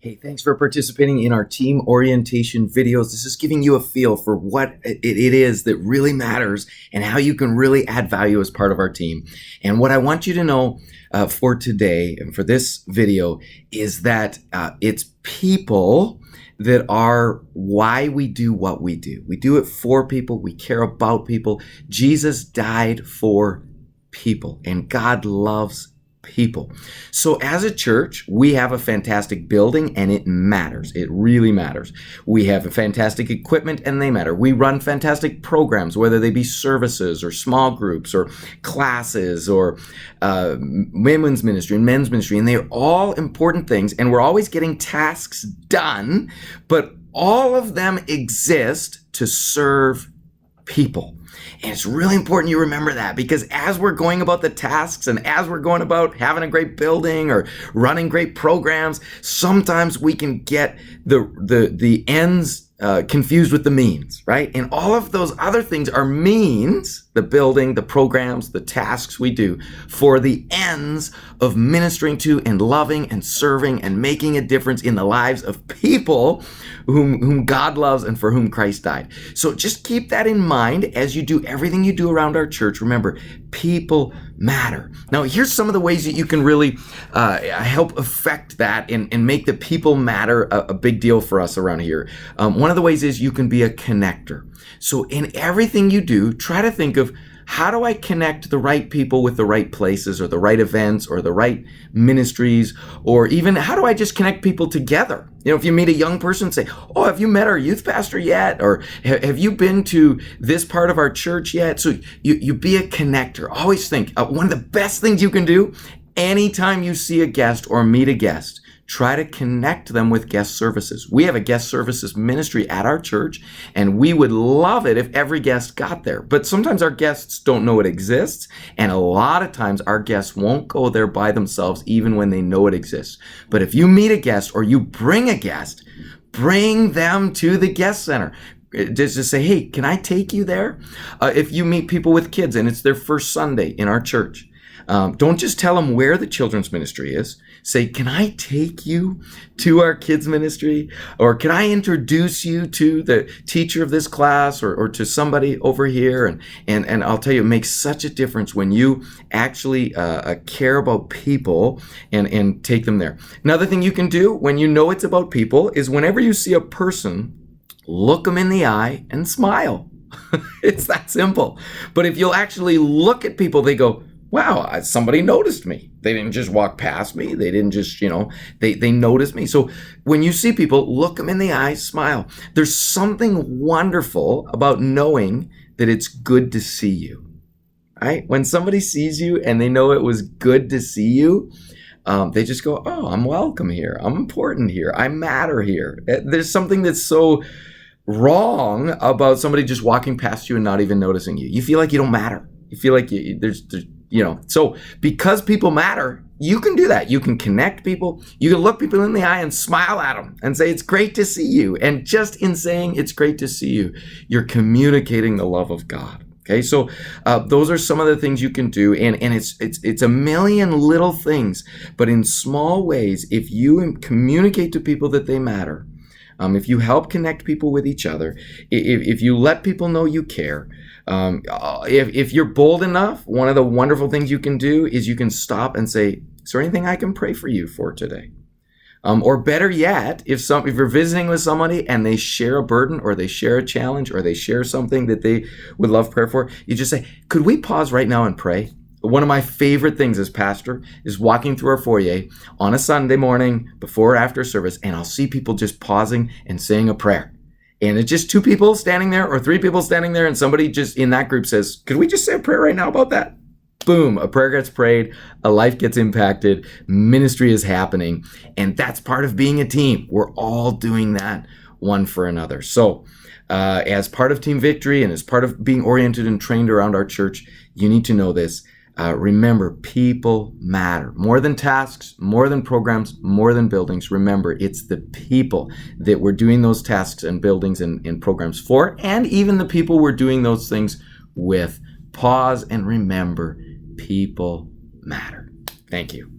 Hey, thanks for participating in our team orientation videos. This is giving you a feel for what it is that really matters and how you can really add value as part of our team. And what I want you to know for today and for this video is that it's people that are why we do what we do. We do it for people. We care about people. Jesus died for people, and God loves people. So as a church, we have a fantastic building, and it matters. It really matters. We have a fantastic equipment, and they matter. We run fantastic programs, whether they be services or small groups or classes or women's ministry and men's ministry, and they're all important things, and we're always getting tasks done, but all of them exist to serve people. And it's really important you remember that, because as we're going about the tasks and as we're going about having a great building or running great programs, sometimes we can get the ends confused with the means, right? And all of those other things are means, the building, the programs, the tasks we do for the ends of ministering to and loving and serving and making a difference in the lives of people whom God loves and for whom Christ died. So just keep that in mind as you do everything you do around our church. Remember, people matter. Now, here's some of the ways that you can really help affect that and make the people matter a big deal for us around here. One of the ways is you can be a connector. So in everything you do, try to think of, how do I connect the right people with the right places or the right events or the right ministries, or even how do I just connect people together? You know, if you meet a young person, say, oh, have you met our youth pastor yet? Or have you been to this part of our church yet? So you be a connector. Always think, one of the best things you can do anytime you see a guest or meet a guest, try to connect them with guest services. We have a guest services ministry at our church, and we would love it if every guest got there. But sometimes our guests don't know it exists, and a lot of times our guests won't go there by themselves even when they know it exists. But if you meet a guest or you bring a guest, bring them to the guest center. Just say, hey, can I take you there? If you meet people with kids and it's their first Sunday in our church, don't just tell them where the children's ministry is. Say, can I take you to our kids ministry? Or can I introduce you to the teacher of this class or to somebody over here? And I'll tell you, it makes such a difference when you actually care about people and take them there. Another thing you can do when you know it's about people is whenever you see a person, look them in the eye and smile. It's that simple. But if you'll actually look at people, they go, wow, somebody noticed me. They didn't just walk past me. They didn't just, they noticed me. So when you see people, look them in the eye, smile. There's something wonderful about knowing that it's good to see you, right? When somebody sees you and they know it was good to see you, they just go, oh, I'm welcome here. I'm important here. I matter here. There's something that's so wrong about somebody just walking past you and not even noticing you. You feel like you don't matter. You feel like so because people matter, you can do that. You can connect people. You can look people in the eye and smile at them and say, it's great to see you. And just in saying it's great to see you, you're communicating the love of God. Okay, so those are some of the things you can do, and it's a million little things, but in small ways, if you communicate to people that they matter, if you help connect people with each other, if you let people know you care, if you're bold enough, one of the wonderful things you can do is you can stop and say, is there anything I can pray for you for today? Or better yet, if you're visiting with somebody and they share a burden or they share a challenge or they share something that they would love prayer for, you just say, could we pause right now and pray? One of my favorite things as pastor is walking through our foyer on a Sunday morning before or after service, and I'll see people just pausing and saying a prayer. And it's just two people standing there or three people standing there, and somebody just in that group says, could we just say a prayer right now about that? Boom, a prayer gets prayed, a life gets impacted, ministry is happening, and that's part of being a team. We're all doing that one for another. So as part of Team Victory and as part of being oriented and trained around our church, you need to know this. Remember, people matter. More than tasks, more than programs, more than buildings. Remember, it's the people that we're doing those tasks and buildings and programs for, and even the people we're doing those things with. Pause and remember, people matter. Thank you.